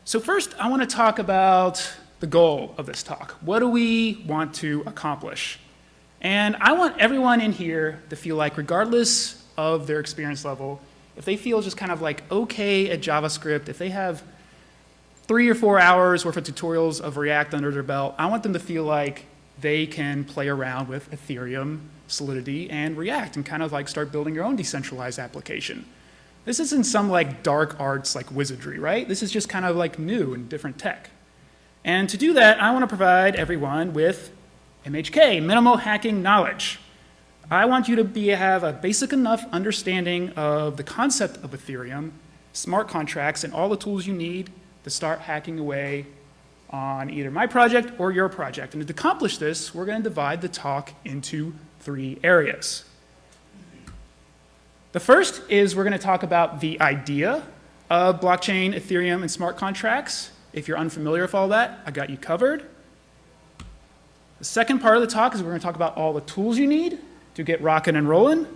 So first, I want to talk about the goal of this talk. What do we want to accomplish? And I want everyone in here to feel like, regardless of their experience level, if they feel just kind of like okay at JavaScript, if they have 3 or 4 hours worth of tutorials of React under their belt, I want them to feel like they can play around with Ethereum, Solidity, and React and kind of like start building your own decentralized application. This isn't some like dark arts like wizardry, right? This is just kind of like new and different tech. And to do that, I want to provide everyone with MHK, minimal hacking knowledge. I want you to have a basic enough understanding of the concept of Ethereum, smart contracts, and all the tools you need to start hacking away on either my project or your project. And to accomplish this, we're going to divide the talk into 3 areas. The first is we're going to talk about the idea of blockchain, Ethereum, and smart contracts. If you're unfamiliar with all that, I got you covered. The second part of the talk is we're going to talk about all the tools you need to get rocking and rolling.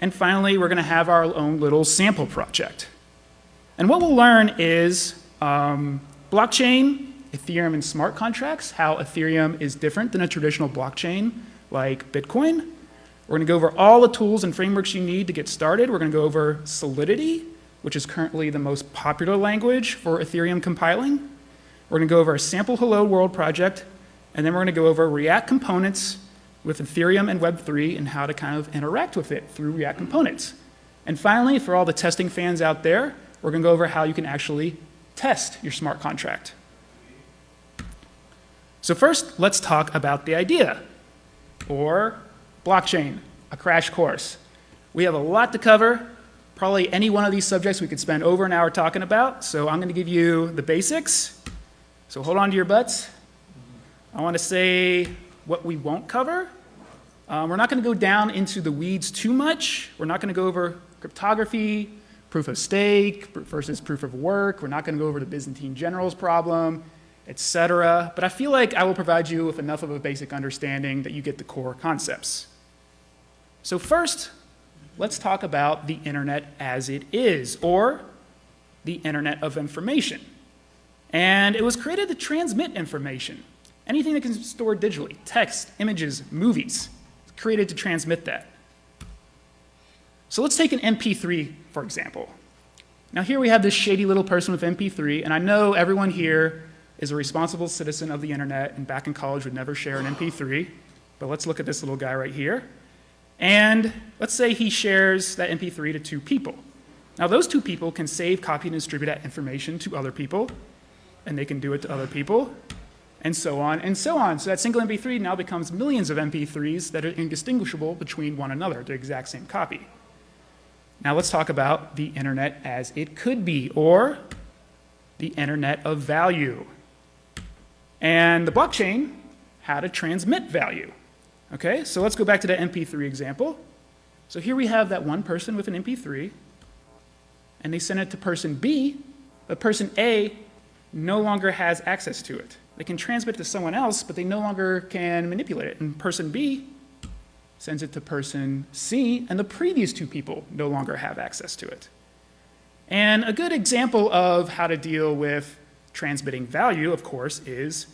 And finally, we're going to have our own little sample project. And what we'll learn is blockchain, Ethereum, and smart contracts, how Ethereum is different than a traditional blockchain like Bitcoin. We're going to go over all the tools and frameworks you need to get started. We're going to go over Solidity, which is currently the most popular language for Ethereum compiling. We're going to go over a sample Hello World project, and then we're going to go over React components with Ethereum and Web3 and how to kind of interact with it through React components. And finally, for all the testing fans out there, we're going to go over how you can actually test your smart contract. So first, let's talk about the idea, or blockchain, a crash course. We have a lot to cover. Probably any one of these subjects we could spend over an hour talking about, so I'm going to give you the basics. So hold on to your butts. I want to say what we won't cover. We're not going to go down into the weeds too much. We're not going to go over cryptography, proof of stake versus proof of work. We're not going to go over the Byzantine generals problem, etc. But I feel like I will provide you with enough of a basic understanding that you get the core concepts. So first, let's talk about the internet as it is, or the internet of information. And it was created to transmit information. Anything that can be stored digitally, text, images, movies, it's created to transmit that. So let's take an MP3, for example. Now here we have this shady little person with MP3, and I know everyone here is a responsible citizen of the internet and back in college would never share an MP3, but let's look at this little guy right here. And let's say he shares that MP3 to 2 people. Now those 2 people can save, copy, and distribute that information to other people, and they can do it to other people, and so on and so on. So that single MP3 now becomes millions of MP3s that are indistinguishable between one another, the exact same copy. Now let's talk about the internet as it could be, or the internet of value. And the blockchain had to transmit value. Okay, so let's go back to that MP3 example. So here we have that one person with an MP3, and they send it to person B, but person A no longer has access to it. They can transmit it to someone else, but they no longer can manipulate it. And person B sends it to person C, and the previous 2 people no longer have access to it. And a good example of how to deal with transmitting value, of course, is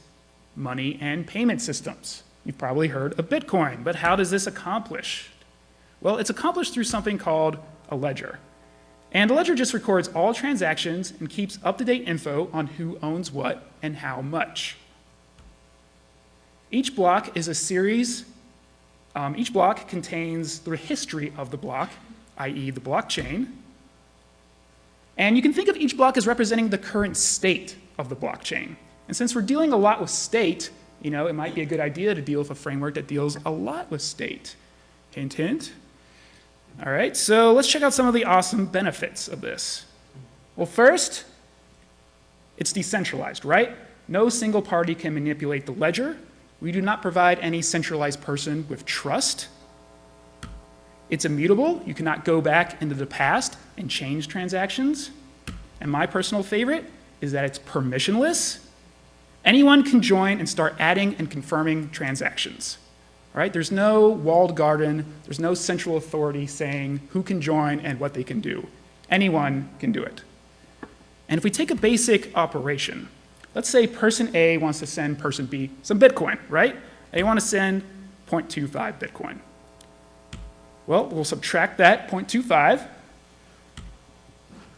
money and payment systems. You've probably heard of Bitcoin, but how does this accomplish? Well, it's accomplished through something called a ledger. And a ledger just records all transactions and keeps up-to-date info on who owns what and how much. Each block is a series. Each block contains the history of the block, i.e. the blockchain. And you can think of each block as representing the current state of the blockchain. And since we're dealing a lot with state, it might be a good idea to deal with a framework that deals a lot with state. Hint, hint. All right, so let's check out some of the awesome benefits of this. Well, first, it's decentralized, right? No single party can manipulate the ledger. We do not provide any centralized person with trust. It's immutable. You cannot go back into the past and change transactions. And my personal favorite is that it's permissionless. Anyone can join and start adding and confirming transactions. All right? There's no walled garden. There's no central authority saying who can join and what they can do. Anyone can do it. And if we take a basic operation, let's say person A wants to send person B some Bitcoin, right? They want to send 0.25 Bitcoin. Well, we'll subtract that 0.25,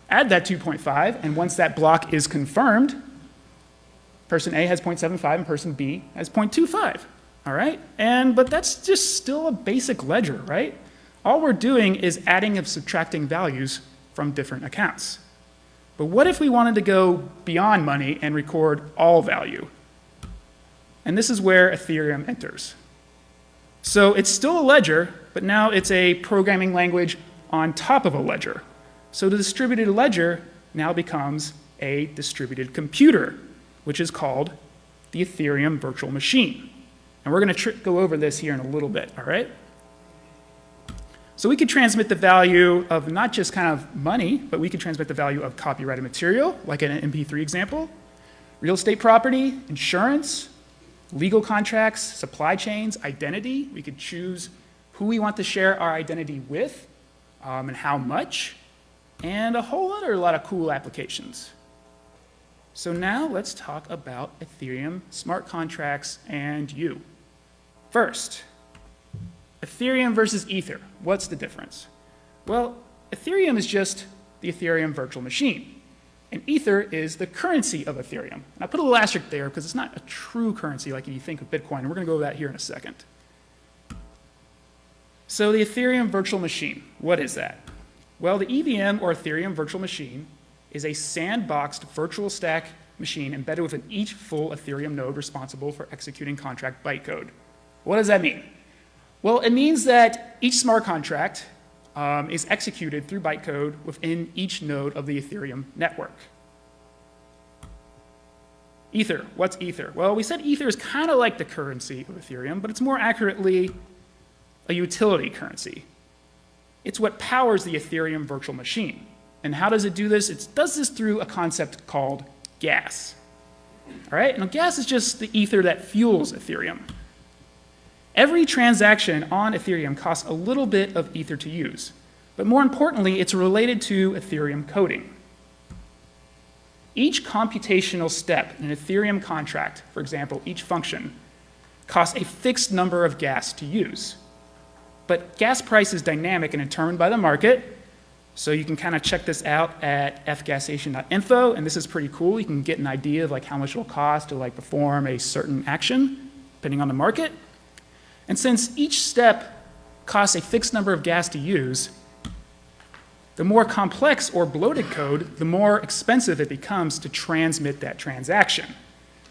add that 2.5, and once that block is confirmed, person A has 0.75 and person B has 0.25, all right? But that's just still a basic ledger, right? All we're doing is adding and subtracting values from different accounts. But what if we wanted to go beyond money and record all value? And this is where Ethereum enters. So it's still a ledger, but now it's a programming language on top of a ledger. So the distributed ledger now becomes a distributed computer, which is called the Ethereum virtual machine. And we're going to go over this here in a little bit, all right? So we could transmit the value of not just kind of money, but we could transmit the value of copyrighted material, like in an MP3 example, real estate property, insurance, legal contracts, supply chains, identity. We could choose who we want to share our identity with and how much, and a whole other lot of cool applications. So now let's talk about Ethereum smart contracts and you. First, Ethereum versus Ether. What's the difference? Well, Ethereum is just the Ethereum virtual machine, and Ether is the currency of Ethereum. And I put a little asterisk there because it's not a true currency like you think of Bitcoin, and we're going to go over that here in a second. So the Ethereum virtual machine, what is that? Well, the EVM, or Ethereum virtual machine, is a sandboxed virtual stack machine embedded within each full Ethereum node responsible for executing contract bytecode. What does that mean? Well, it means that each smart contract is executed through bytecode within each node of the Ethereum network. Ether, what's Ether? Well, we said Ether is kind of like the currency of Ethereum, but it's more accurately a utility currency. It's what powers the Ethereum virtual machine. And how does it do this? It does this through a concept called gas. All right, now gas is just the ether that fuels Ethereum. Every transaction on Ethereum costs a little bit of ether to use, but more importantly, it's related to Ethereum coding. Each computational step in an Ethereum contract, for example, each function, costs a fixed number of gas to use. But gas price is dynamic and determined by the market, so you can kind of check this out at fgasation.info, and this is pretty cool. You can get an idea of like how much it will cost to like perform a certain action, depending on the market. And since each step costs a fixed number of gas to use, the more complex or bloated code, the more expensive it becomes to transmit that transaction.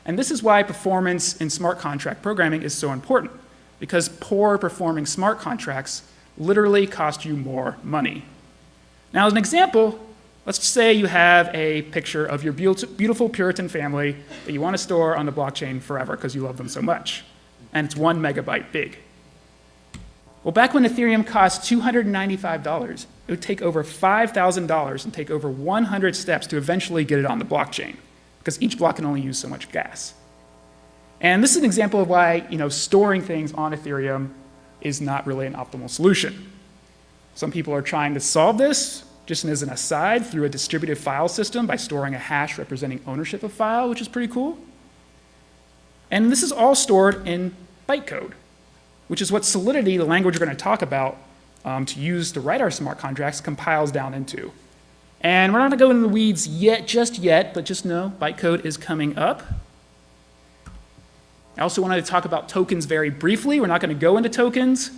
And this is why performance in smart contract programming is so important, because poor performing smart contracts literally cost you more money. Now, as an example, let's say you have a picture of your beautiful Puritan family that you want to store on the blockchain forever because you love them so much, and it's 1 megabyte big. Well, back when Ethereum cost $295, it would take over $5,000 and take over 100 steps to eventually get it on the blockchain, because each block can only use so much gas. And this is an example of why storing things on Ethereum is not really an optimal solution. Some people are trying to solve this, just as an aside, through a distributed file system by storing a hash representing ownership of file, which is pretty cool. And this is all stored in bytecode, which is what Solidity, the language we're going to talk about to use to write our smart contracts, compiles down into. And we're not going to go into the weeds just yet, but just know bytecode is coming up. I also wanted to talk about tokens very briefly. We're not going to go into tokens,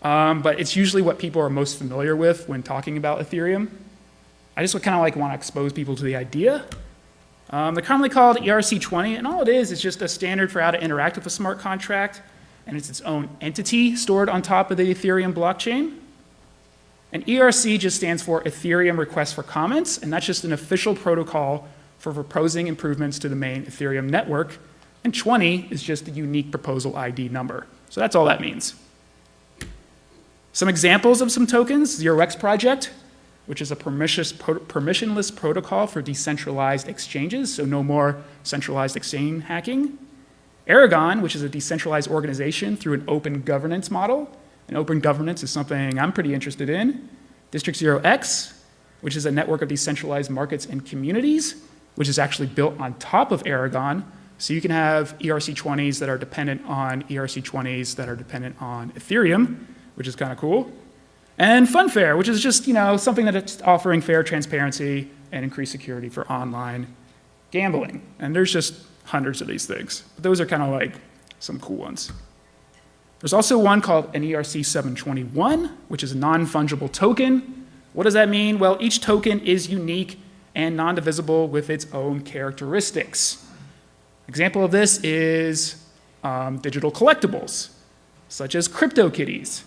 but it's usually what people are most familiar with when talking about Ethereum. I just kind of want to expose people to the idea. They're commonly called ERC20, and all it is just a standard for how to interact with a smart contract, and it's its own entity stored on top of the Ethereum blockchain. And ERC just stands for Ethereum Request for Comments, and that's just an official protocol for proposing improvements to the main Ethereum network. And 20 is just the unique proposal ID number. So that's all that means. Some examples of some tokens: 0x project, which is a permissionless protocol for decentralized exchanges, so no more centralized exchange hacking. Aragon, which is a decentralized organization through an open governance model. And open governance is something I'm pretty interested in. District 0x, which is a network of decentralized markets and communities, which is actually built on top of Aragon. So you can have ERC20s that are dependent on ERC20s that are dependent on Ethereum, which is kind of cool. And Funfair, which is just something that's offering fair transparency and increased security for online gambling. And there's just hundreds of these things. But those are kind of like some cool ones. There's also one called an ERC 721, which is a non-fungible token. What does that mean? Well, each token is unique and non-divisible with its own characteristics. Example of this is digital collectibles, such as CryptoKitties.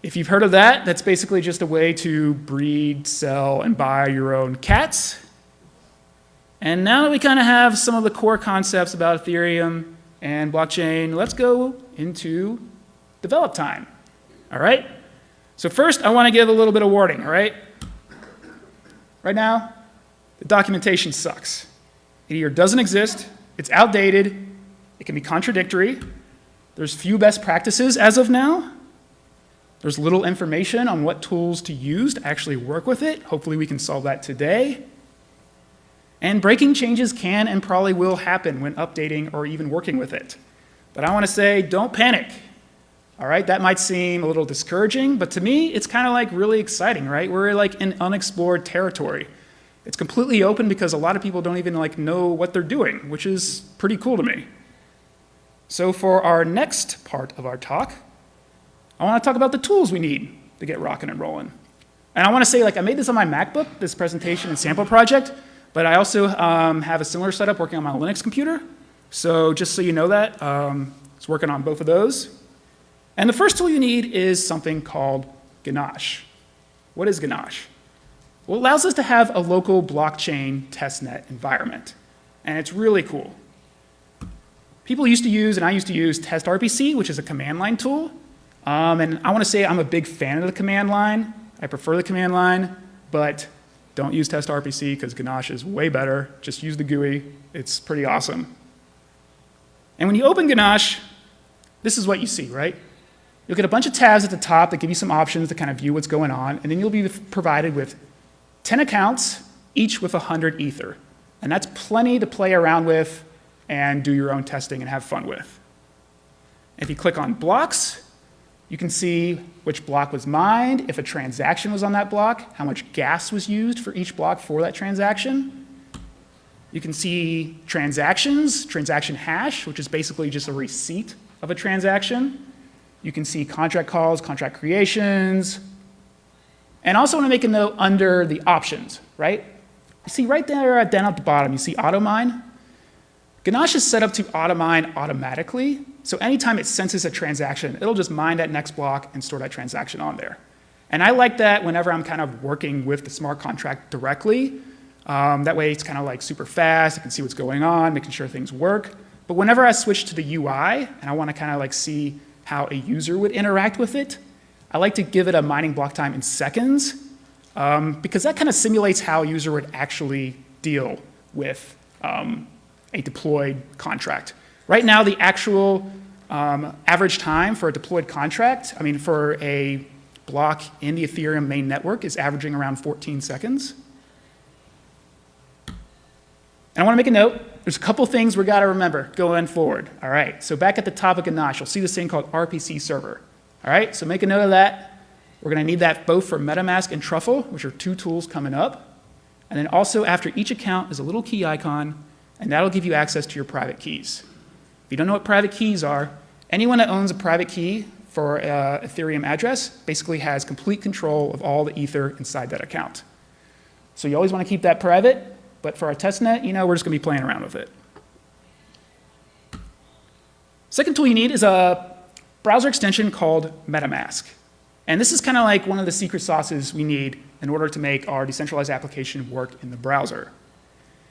If you've heard of that, that's basically just a way to breed, sell, and buy your own cats. And now that we kind of have some of the core concepts about Ethereum and blockchain, let's go into develop time, all right? So first, I want to give a little bit of warning, all right? Right now, the documentation sucks. It either doesn't exist, it's outdated, it can be contradictory, there's few best practices as of now, there's little information on what tools to use to actually work with it. Hopefully we can solve that today. And breaking changes can and probably will happen when updating or even working with it. But I want to say, don't panic. All right, that might seem a little discouraging, but to me, it's kind of like really exciting, right? We're like in unexplored territory. It's completely open because a lot of people don't even like know what they're doing, which is pretty cool to me. So for our next part of our talk, I want to talk about the tools we need to get rocking and rolling. And I want to say, like, I made this on my MacBook, this presentation and sample project, but I also have a similar setup working on my Linux computer. So just so you know that, it's working on both of those. And the first tool you need is something called Ganache. What is Ganache? Well, it allows us to have a local blockchain testnet environment. And it's really cool. People used to use, and I used to use, TestRPC, which is a command line tool. And I want to say I'm a big fan of the command line. I prefer the command line, but don't use TestRPC because Ganache is way better. Just use the GUI. It's pretty awesome. And when you open Ganache, this is what you see, right? You'll get a bunch of tabs at the top that give you some options to kind of view what's going on, and then you'll be provided with 10 accounts, each with 100 Ether. And that's plenty to play around with and do your own testing and have fun with. If you click on blocks, you can see which block was mined, if a transaction was on that block, how much gas was used for each block for that transaction. You can see transactions, transaction hash, which is basically just a receipt of a transaction. You can see contract calls, contract creations. And also want to make a note under the options, right? You see right there down at the bottom, you see auto mine. Ganache is set up to auto mine automatically. So anytime it senses a transaction, it'll just mine that next block and store that transaction on there. And I like that whenever I'm kind of working with the smart contract directly. That way it's kind of like super fast. I can see what's going on, making sure things work. But whenever I switch to the UI and I want to kind of like see how a user would interact with it, I like to give it a mining block time in seconds because that kind of simulates how a user would actually deal with a deployed contract. Right now, the actual average time for a deployed contract, for a block in the Ethereum main network is averaging around 14 seconds. And I want to make a note. There's a couple things we got to remember going forward. All right, so back at the top of Ganache, you'll see this thing called RPC server. All right, so make a note of that. We're going to need that both for MetaMask and Truffle, which are two tools coming up. And then also after each account is a little key icon, and that'll give you access to your private keys. If you don't know what private keys are, anyone that owns a private key for an Ethereum address basically has complete control of all the Ether inside that account. So you always want to keep that private, but for our testnet, we're just going to be playing around with it. Second tool you need is a browser extension called MetaMask. And this is kind of like one of the secret sauces we need in order to make our decentralized application work in the browser.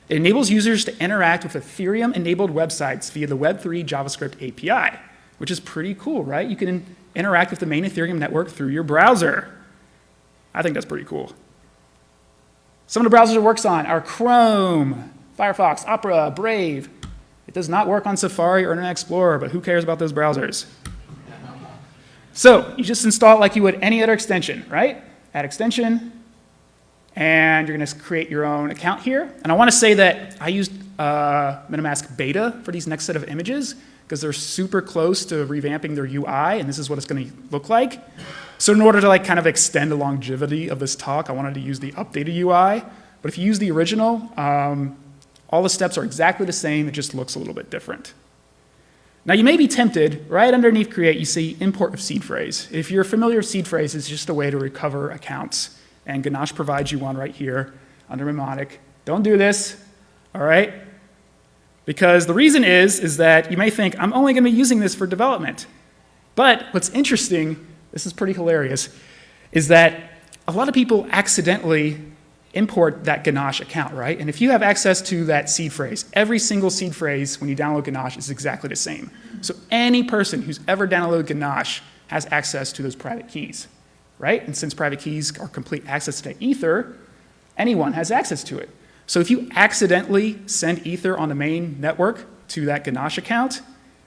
It enables users to interact with Ethereum-enabled websites via the Web3 JavaScript API, which is pretty cool, right? You can interact with the main Ethereum network through your browser. I think that's pretty cool. Some of the browsers it works on are Chrome, Firefox, Opera, Brave. It does not work on Safari or Internet Explorer, but who cares about those browsers? So you just install it like you would any other extension, right? Add extension. and you're going to create your own account here. And I want to say that I used MetaMask beta for these next set of images because they're super close to revamping their UI, and this is what it's going to look like. So in order to like kind of extend the longevity of this talk, I wanted to use the updated UI. But if you use the original, all the steps are exactly the same. It just looks a little bit different. Now you may be tempted, right underneath create, you see import of seed phrase. If you're familiar with seed phrase, it's just a way to recover accounts. And Ganache provides you one right here under mnemonic. Don't do this, all right? Because the reason is that you may think, I'm only going to be using this for development. But what's interesting, this is pretty hilarious, is that a lot of people accidentally import that Ganache account, right? And if you have access to that seed phrase, every single seed phrase when you download Ganache is exactly the same. So any person who's ever downloaded Ganache has access to those private keys, right? And since private keys are complete access to Ether, anyone has access to it. So if you accidentally send Ether on the main network to that Ganache account,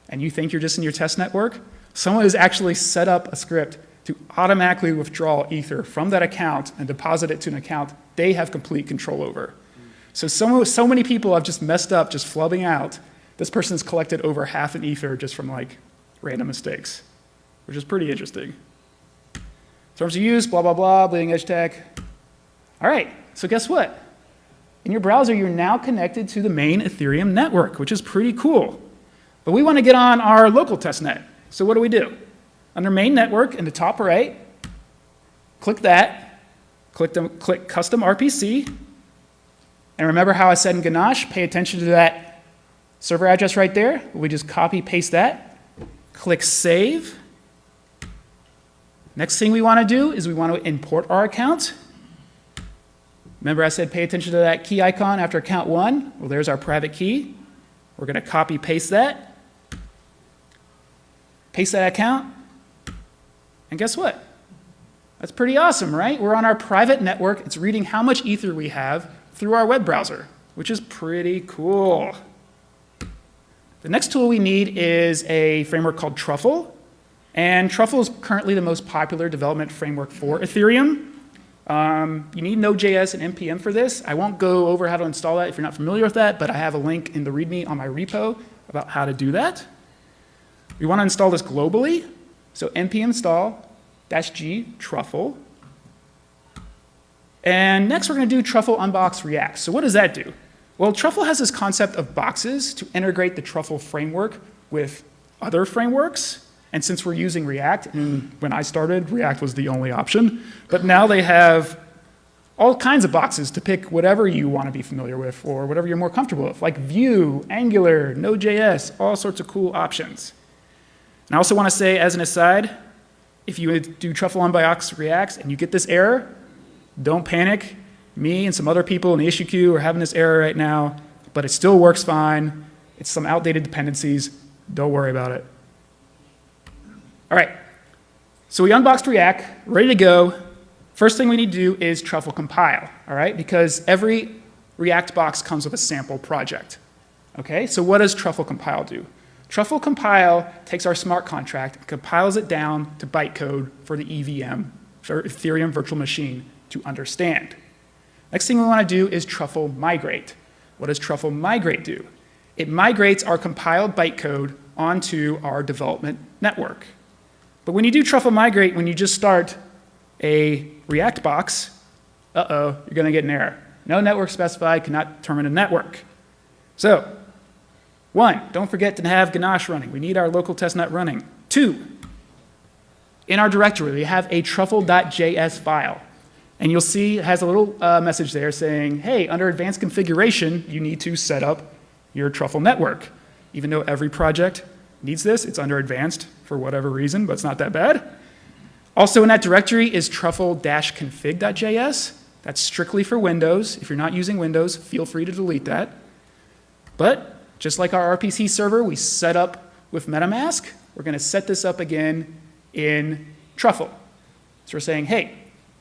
and you think you're just in your test network, someone has actually set up a script to automatically withdraw Ether from that account and deposit it to an account they have complete control over. So many people have just messed up, just flubbing out. This person's collected over half an Ether just from like random mistakes, which is pretty interesting. Terms of use, blah, blah, blah, bleeding edge tech. All right, so guess what? In your browser, you're now connected to the main Ethereum network, which is pretty cool. But we want to get on our local testnet. So what do? Under main network in the top right, click that, click custom RPC, and remember how I said in Ganache, pay attention to that server address right there. We just copy, paste that, click save. Next thing we want to do is we want to import our account. Remember I said pay attention to that key icon after account 1? Well, there's our private key. We're going to copy, paste that, paste that account, and guess what? That's pretty awesome, right? We're on our private network. It's reading how much Ether we have through our web browser, which is pretty cool. The next tool we need is a framework called Truffle. And Truffle is currently the most popular development framework for Ethereum. You need Node.js and NPM for this. I won't go over how to install that if you're not familiar with that, but I have a link in the README on my repo about how to do that. We want to install this globally. So npm install -g truffle. And next we're going to do Truffle unbox React. So what does that do? Well, Truffle has this concept of boxes to integrate the Truffle framework with other frameworks. And since we're using React, and when I started, React was the only option, but now they have all kinds of boxes to pick whatever you want to be familiar with or whatever you're more comfortable with, like Vue, Angular, Node.js, all sorts of cool options. And I also want to say, as an aside, if you do Truffle unbox React and you get this error, don't panic. Me and some other people in the issue queue are having this error right now, but it still works fine. It's some outdated dependencies. Don't worry about it. All right, so we unboxed React, ready to go. First thing we need to do is Truffle compile, all right? Because every React box comes with a sample project, okay? So what does Truffle compile do? Truffle compile takes our smart contract and compiles it down to bytecode for the EVM, for Ethereum virtual machine, to understand. Next thing we want to do is Truffle migrate. What does Truffle migrate do? It migrates our compiled bytecode onto our development network. But when you do Truffle migrate, when you just start a React box, you're going to get an error. No network specified, cannot determine a network. So, 1, don't forget to have Ganache running. We need our local testnet running. 2, in our directory, we have a truffle.js file. And you'll see it has a little message there saying, hey, under advanced configuration, you need to set up your Truffle network. Even though every project needs this, it's under advanced for whatever reason, but it's not that bad. Also in that directory is truffle-config.js. That's strictly for Windows. If you're not using Windows, feel free to delete that. But just like our RPC server we set up with MetaMask, we're going to set this up again in Truffle. So we're saying, hey,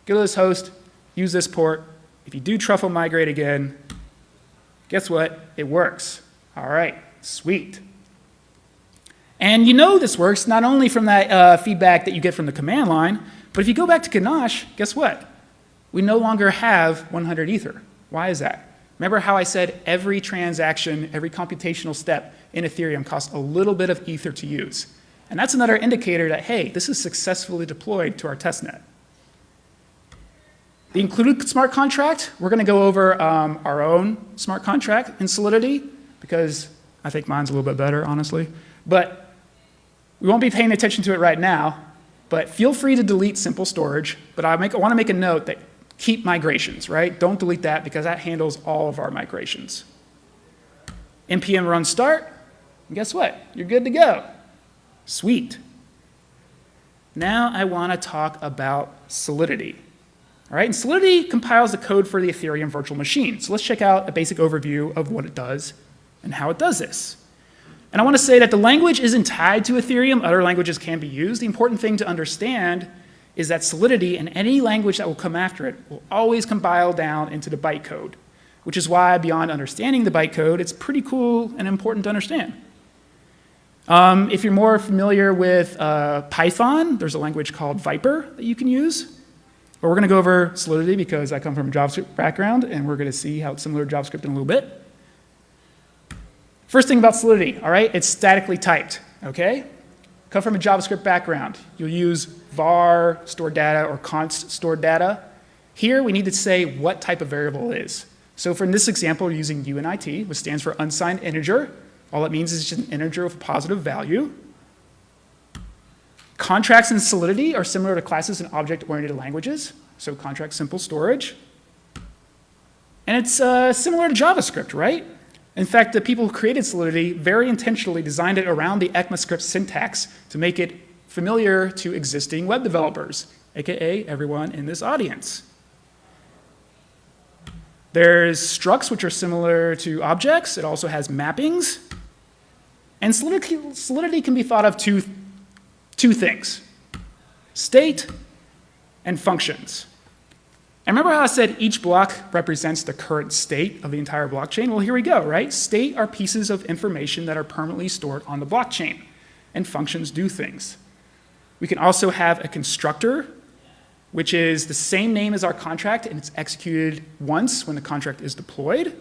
go to this host, use this port. If you do Truffle migrate again, guess what? It works. All right, sweet. And you know this works not only from that feedback that you get from the command line, but if you go back to Ganache, guess what? we no longer have 100 Ether. Why is that? Remember how I said every transaction, every computational step in Ethereum costs a little bit of Ether to use. And that's another indicator that, hey, this is successfully deployed to our testnet. The included smart contract, we're going to go over our own smart contract in Solidity, because I think mine's a little bit better, honestly. But we won't be paying attention to it right now. But feel free to delete simple storage. But I want to make a note that keep migrations, right? Don't delete that, because that handles all of our migrations. npm run start, and guess what? You're good to go. Sweet. Now I want to talk about Solidity. All right, and Solidity compiles the code for the Ethereum virtual machine. So let's check out a basic overview of what it does and how it does this. And I want to say that the language isn't tied to Ethereum. Other languages can be used. The important thing to understand is that Solidity and any language that will come after it will always compile down into the bytecode, which is why beyond understanding the bytecode, it's pretty cool and important to understand. If you're more familiar with Python, there's a language called Viper that you can use. But we're going to go over Solidity because I come from a JavaScript background, and we're going to see how it's similar to JavaScript in a little bit. First thing about Solidity, all right, it's statically typed, okay? Come from a JavaScript background. You'll use var stored data or const stored data. Here, we need to say what type of variable it is. So for this example, we're using UNIT, which stands for unsigned integer. All it means is just an integer with a positive value. Contracts in Solidity are similar to classes in object-oriented languages, so contract simple storage. And it's similar to JavaScript, right? In fact, the people who created Solidity very intentionally designed it around the ECMAScript syntax to make it familiar to existing web developers, aka everyone in this audience. There's structs, which are similar to objects. It also has mappings. And Solidity can be thought of two things: state and functions. And remember how I said each block represents the current state of the entire blockchain? Well, here we go, right? State are pieces of information that are permanently stored on the blockchain, and functions do things. We can also have a constructor, which is the same name as our contract, and it's executed once when the contract is deployed.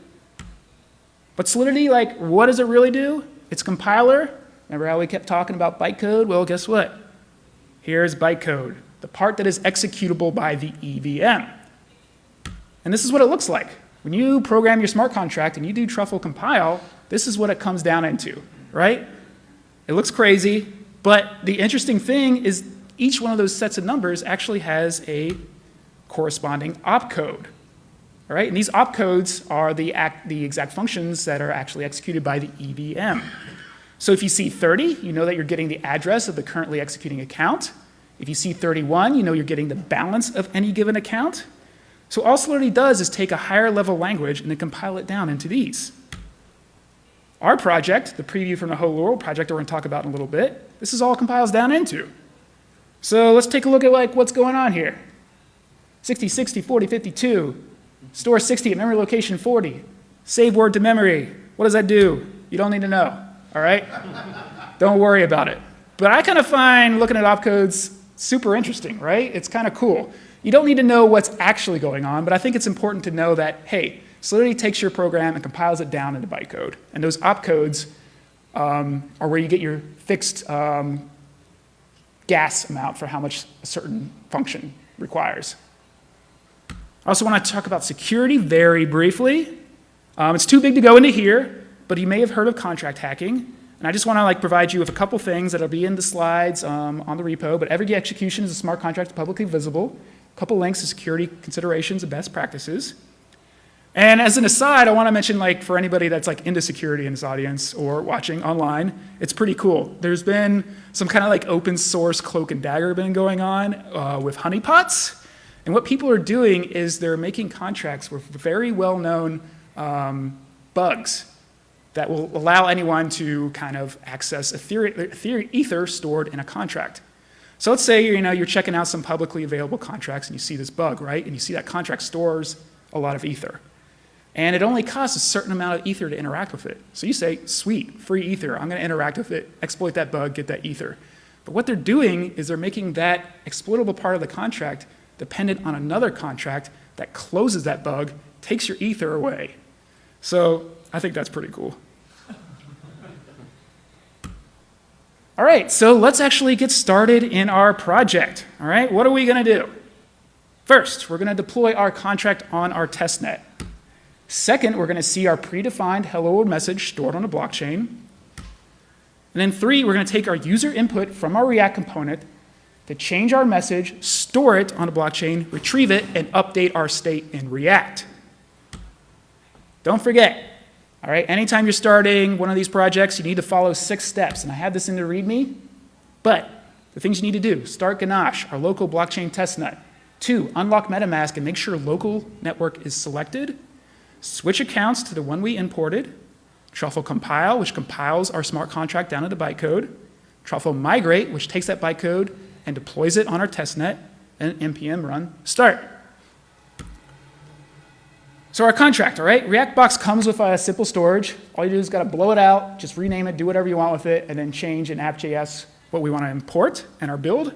But Solidity, like, what does it really do? Its compiler, remember how we kept talking about bytecode? Well, guess what? Here's bytecode, the part that is executable by the EVM. And this is what it looks like. When you program your smart contract and you do truffle compile, this is what it comes down into, right? It looks crazy, but the interesting thing is each one of those sets of numbers actually has a corresponding opcode, all right? And these opcodes are the exact functions that are actually executed by the EVM. So if you see 30, you know that you're getting the address of the currently executing account. If you see 31, you know you're getting the balance of any given account. So all Solidity does is take a higher level language and then compile it down into these. Our project, the preview from the whole world project that we're going to talk about in a little bit, this is all compiles down into. So let's take a look at what's going on here. 60, 60, 40, 52. Store 60 at memory location 40. Save word to memory. What does that do? You don't need to know, all right? Don't worry about it. But I kind of find looking at opcodes super interesting, right? It's kind of cool. You don't need to know what's actually going on, but I think it's important to know that, hey, Solidity takes your program and compiles it down into bytecode. And those opcodes are where you get your fixed gas amount for how much a certain function requires. I also want to talk about security very briefly. It's too big to go into here, but you may have heard of contract hacking. And I just want to provide you with a couple things that will be in the slides on the repo, but every execution is a smart contract publicly visible. A couple links to security considerations and best practices. And as an aside, I want to mention, for anybody that's into security in this audience or watching online, it's pretty cool. There's been some kind of open source cloak and dagger been going on with honeypots. And what people are doing is they're making contracts with very well-known bugs that will allow anyone to kind of access ether stored in a contract. So let's say you're checking out some publicly available contracts and you see this bug, right? And you see that contract stores a lot of ether. And it only costs a certain amount of ether to interact with it. So you say, sweet, free ether. I'm going to interact with it, exploit that bug, get that ether. But what they're doing is they're making that exploitable part of the contract dependent on another contract that closes that bug, takes your ether away. So I think that's pretty cool. All right, so let's actually get started in our project. All right, what are we going to do? First, we're going to deploy our contract on our testnet. Second, we're going to see our predefined hello world message stored on a blockchain. And then 3, we're going to take our user input from our React component to change our message, store it on a blockchain, retrieve it, and update our state in React. Don't forget, all right, anytime you're starting one of these projects, you need to follow 6 steps. And I have this in the README, but the things you need to do: start Ganache, our local blockchain testnet. 2, unlock MetaMask and make sure local network is selected. Switch accounts to the one we imported. Truffle compile, which compiles our smart contract down into bytecode. Truffle migrate, which takes that bytecode and deploys it on our testnet. And npm run start. So our contract, all right? React comes with a simple storage. All you do is got to blow it out, just rename it, do whatever you want with it, and then change in app.js what we want to import and our build.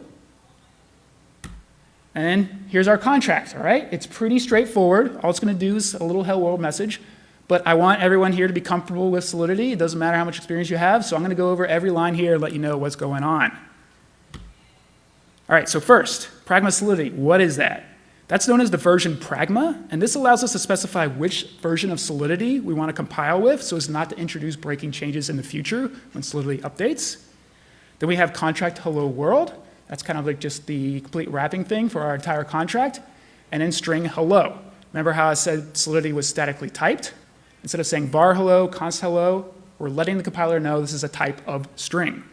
And then here's our contract, all right? It's pretty straightforward. All it's going to do is a little hello world message. But I want everyone here to be comfortable with Solidity. It doesn't matter how much experience you have, so I'm going to go over every line here and let you know what's going on. All right, so first, Pragma Solidity. What is that? That's known as the version Pragma, and this allows us to specify which version of Solidity we want to compile with so as not to introduce breaking changes in the future when Solidity updates. Then we have contract hello world. That's kind of like just the complete wrapping thing for our entire contract. And then string hello. Remember how I said Solidity was statically typed? Instead of saying var hello, const hello, we're letting the compiler know this is a type of string.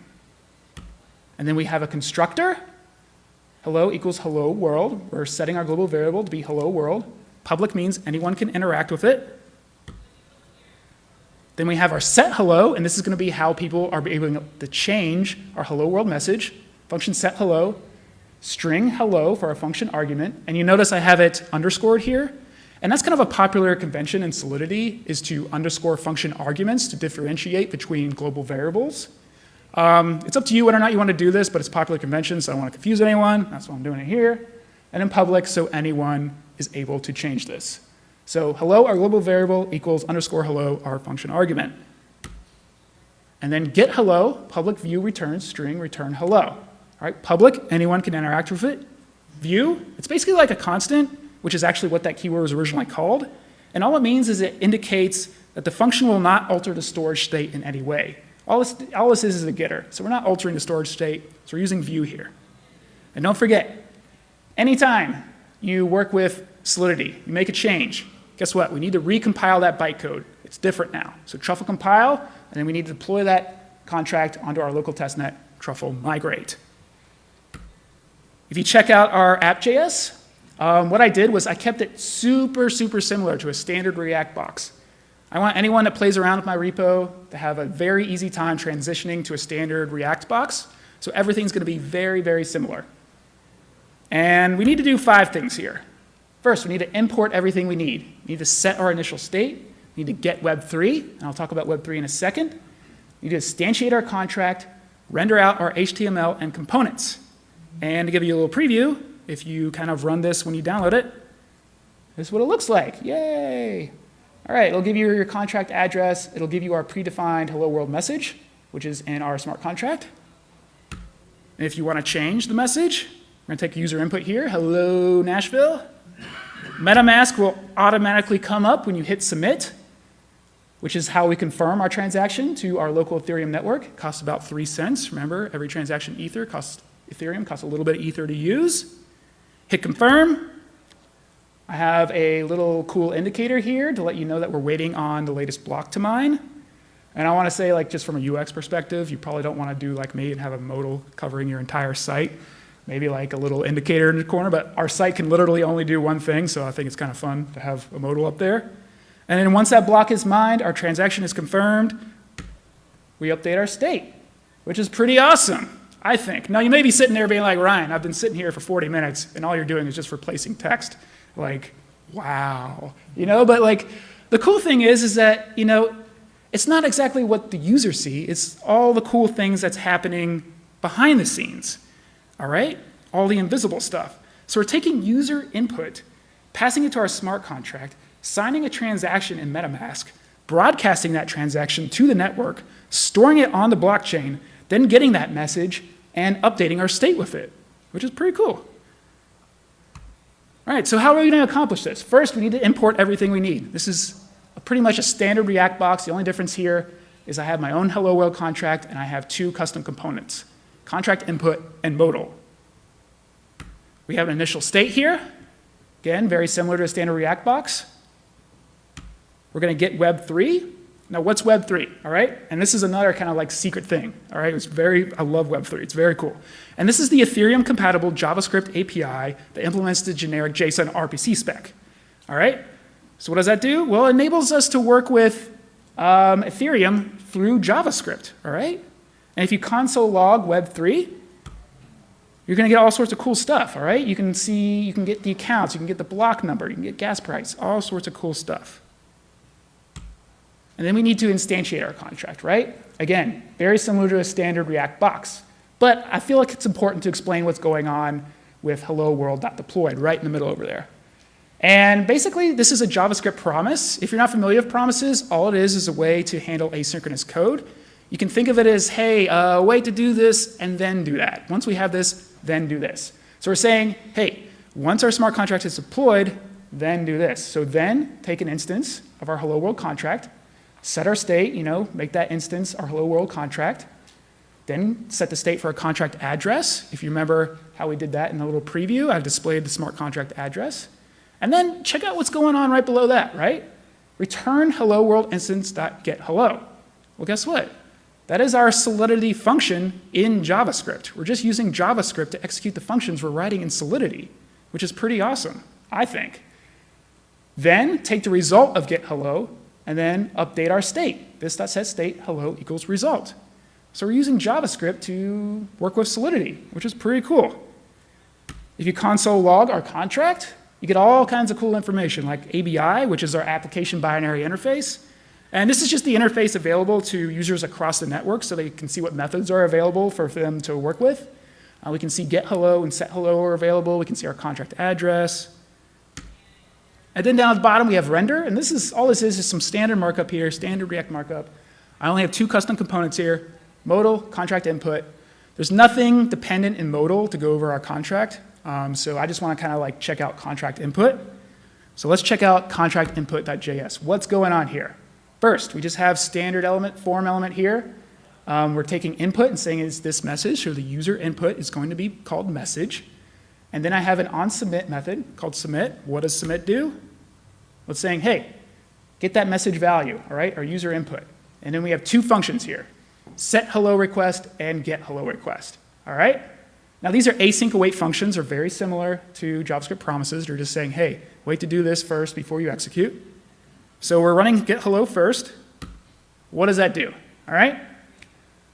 And then we have a constructor. Hello equals hello world. We're setting our global variable to be hello world. Public means anyone can interact with it. Then we have our set hello, and this is going to be how people are able to change our hello world message. Function set hello, string hello for our function argument. And you notice I have it underscored here. And that's kind of a popular convention in Solidity, is to underscore function arguments to differentiate between global variables. It's up to you whether or not you want to do this, but it's a popular convention, so I don't want to confuse anyone. That's why I'm doing it here. And in public, so anyone is able to change this. So hello, our global variable, equals underscore hello, our function argument. And then get hello, public view returns string return hello. All right, public, anyone can interact with it. View, it's basically like a constant, which is actually what that keyword was originally called. And all it means is it indicates that the function will not alter the storage state in any way. All this is a getter. So we're not altering the storage state, so we're using view here. And don't forget, anytime you work with Solidity, you make a change, guess what? We need to recompile that bytecode. It's different now. So truffle compile, and then we need to deploy that contract onto our local testnet, truffle migrate. If you check out our app.js, what I did was I kept it super, super similar to a standard React box. I want anyone that plays around with my repo to have a very easy time transitioning to a standard React box. So everything's going to be very, very similar. And we need to do 5 things here. First, we need to import everything we need. We need to set our initial state. We need to get Web3, and I'll talk about Web3 in a second. We need to instantiate our contract, render out our HTML and components. And to give you a little preview, if you kind of run this when you download it, this is what it looks like. Yay! All right, it'll give you your contract address. It'll give you our predefined hello world message, which is in our smart contract. And if you want to change the message, we're going to take user input here. Hello, Nashville. MetaMask will automatically come up when you hit submit, which is how we confirm our transaction to our local Ethereum network. It costs about 3 cents. Remember, every transaction Ethereum costs a little bit of ether to use. Hit confirm. I have a little cool indicator here to let you know that we're waiting on the latest block to mine. And I want to say, like, just from a UX perspective, you probably don't want to do like me and have a modal covering your entire site. Maybe like a little indicator in the corner, but our site can literally only do one thing, so I think it's kind of fun to have a modal up there. And then once that block is mined, our transaction is confirmed, we update our state, which is pretty awesome, I think. Now, you may be sitting there being like, Ryan, I've been sitting here for 40 minutes, and all you're doing is just replacing text. Like, wow. But like, the cool thing is that, it's not exactly what the users see. It's all the cool things that's happening behind the scenes, all right? All the invisible stuff. So we're taking user input, passing it to our smart contract, signing a transaction in MetaMask, broadcasting that transaction to the network, storing it on the blockchain, then getting that message and updating our state with it, which is pretty cool. All right, so how are we going to accomplish this? First, we need to import everything we need. This is pretty much a standard React box. The only difference here is I have my own Hello World contract and I have two custom components, contract input and modal. We have an initial state here. Again, very similar to a standard React box. We're going to get Web3. Now, what's Web3, all right? And this is another kind of like secret thing, all right? I love Web3, it's very cool. And this is the Ethereum-compatible JavaScript API that implements the generic JSON RPC spec, all right? So what does that do? Well, it enables us to work with Ethereum through JavaScript, all right? And if you console log Web3, you're going to get all sorts of cool stuff, all right? You can get the accounts, you can get the block number, you can get gas price, all sorts of cool stuff. And then we need to instantiate our contract, right? Again, very similar to a standard React box. But I feel like it's important to explain what's going on with hello world.deployed right in the middle over there. And basically, this is a JavaScript promise. If you're not familiar with promises, all it is a way to handle asynchronous code. You can think of it as, hey, wait to do this and then do that. Once we have this, then do this. So we're saying, hey, once our smart contract is deployed, then do this. So then take an instance of our hello world contract, set our state, make that instance our hello world contract, then set the state for a contract address. If you remember how we did that in the little preview, I've displayed the smart contract address. And then check out what's going on right below that, right? Return hello world instance.getHello. Well, guess what? That is our Solidity function in JavaScript. We're just using JavaScript to execute the functions we're writing in Solidity, which is pretty awesome, I think. Then take the result of getHello and then update our state. This.setState hello equals result. So we're using JavaScript to work with Solidity, which is pretty cool. If you console log our contract, you get all kinds of cool information like ABI, which is our application binary interface. And this is just the interface available to users across the network so they can see what methods are available for them to work with. We can see getHello and setHello are available. We can see our contract address. And then down at the bottom, we have render. And all this is some standard markup here, standard React markup. I only have two custom components here, modal, contract input. There's nothing dependent in modal to go over our contract. So I just want to kind of like check out contract input. So let's check out contract input.js. What's going on here? First, we just have standard element, form element here. We're taking input and saying it's this message. So the user input is going to be called message. And then I have an onSubmit method called submit. What does submit do? Well, it's saying, hey, get that message value, all right, our user input. And then we have two functions here, setHelloRequest and getHelloRequest, all right? Now, these are async await functions. They're very similar to JavaScript promises. They're just saying, hey, wait to do this first before you execute. So we're running getHello first. What does that do, all right?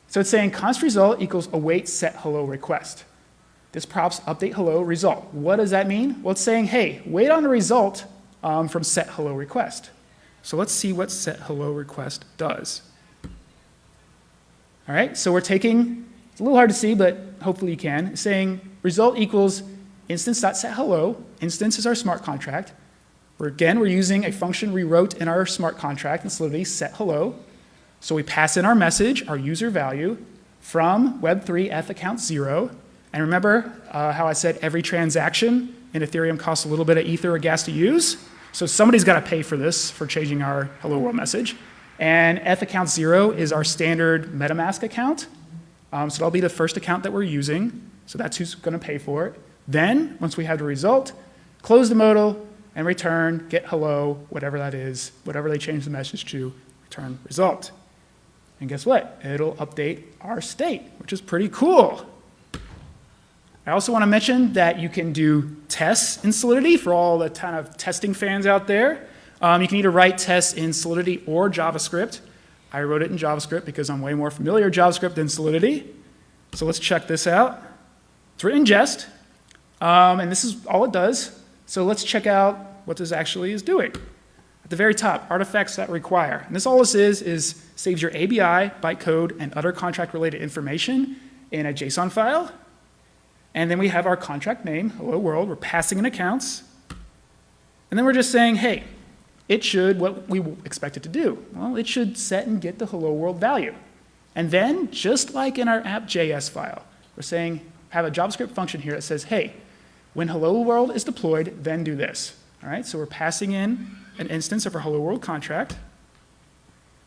So it's saying const result equals await setHelloRequest. This props update hello result. What does that mean? Well, it's saying, hey, wait on the result from setHelloRequest. So let's see what setHelloRequest does. All right, so we're taking, it's a little hard to see, but hopefully you can, it's saying result equals instance.setHello. Instance is our smart contract. We're using a function we wrote in our smart contract in Solidity, setHello. So we pass in our message, our user value, from Web3 eth account 0. And remember how I said every transaction in Ethereum costs a little bit of ether or gas to use? So somebody's got to pay for this, for changing our hello world message. And eth account 0 is our standard MetaMask account. So that'll be the first account that we're using. So that's who's going to pay for it. Then, once we have the result, close the modal and return getHello, whatever that is, whatever they change the message to, return result. And guess what? It'll update our state, which is pretty cool. I also want to mention that you can do tests in Solidity for all the kind of testing fans out there. You can either write tests in Solidity or JavaScript. I wrote it in JavaScript because I'm way more familiar with JavaScript than Solidity. So let's check this out. It's written in Jest, and this is all it does. So let's check out what this actually is doing. At the very top, artifacts that require. And all this is saves your ABI, bytecode, and other contract-related information in a JSON file. And then we have our contract name, hello world. We're passing in accounts. And then we're just saying, hey, it should, what we expect it to do? Well, it should set and get the hello world value. And then, just like in our app.js file, we're saying, have a JavaScript function here that says, hey, when hello world is deployed, then do this. All right, so we're passing in an instance of our hello world contract.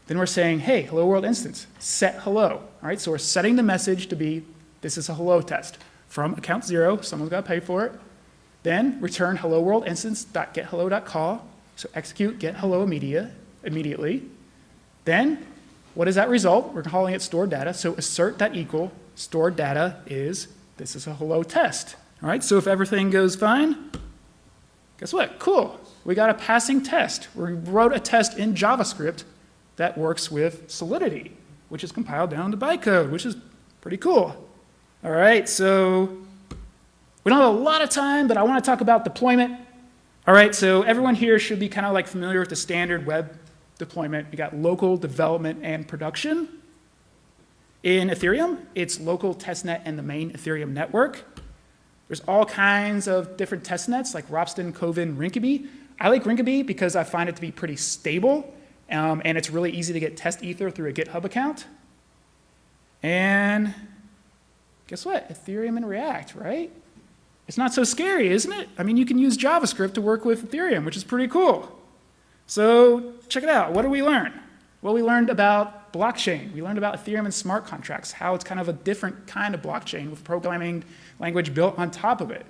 Then we're saying, hey, hello world instance, set hello. All right, so we're setting the message to be, this is a hello test. From account 0, someone's got to pay for it. Then return hello world instance.getHello.call. So execute get hello immediately. Then, what is that result? We're calling it stored data. So assert that equal stored data is, this is a hello test. All right, so if everything goes fine, guess what? Cool. We got a passing test. We wrote a test in JavaScript that works with Solidity, which is compiled down to bytecode, which is pretty cool. All right, so we don't have a lot of time, but I want to talk about deployment. All right, so everyone here should be kind of like familiar with the standard web deployment. We got local development and production. In Ethereum, it's local testnet and the main Ethereum network. There's all kinds of different testnets like Ropsten, Kovan, Rinkeby. I like Rinkeby because I find it to be pretty stable, and it's really easy to get test ether through a GitHub account. And guess what? Ethereum and React, right? It's not so scary, isn't it? I mean, you can use JavaScript to work with Ethereum, which is pretty cool. So check it out. What did we learn? Well, we learned about blockchain. We learned about Ethereum and smart contracts, how it's kind of a different kind of blockchain with programming language built on top of it.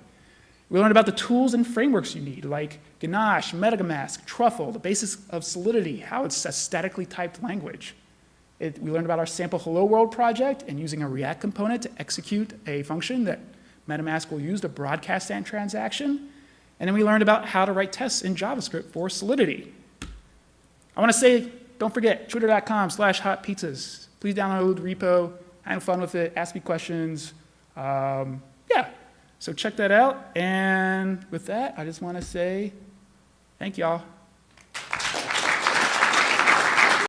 We learned about the tools and frameworks you need, like Ganache, MetaMask, Truffle, the basis of Solidity, how it's a statically typed language. We learned about our sample Hello World project and using a React component to execute a function that MetaMask will use to broadcast that transaction. And then we learned about how to write tests in JavaScript for Solidity. I want to say, don't forget, twitter.com/hotpizzas. Please download the repo, have fun with it, ask me questions. Yeah, so check that out. And with that, I just want to say thank y'all.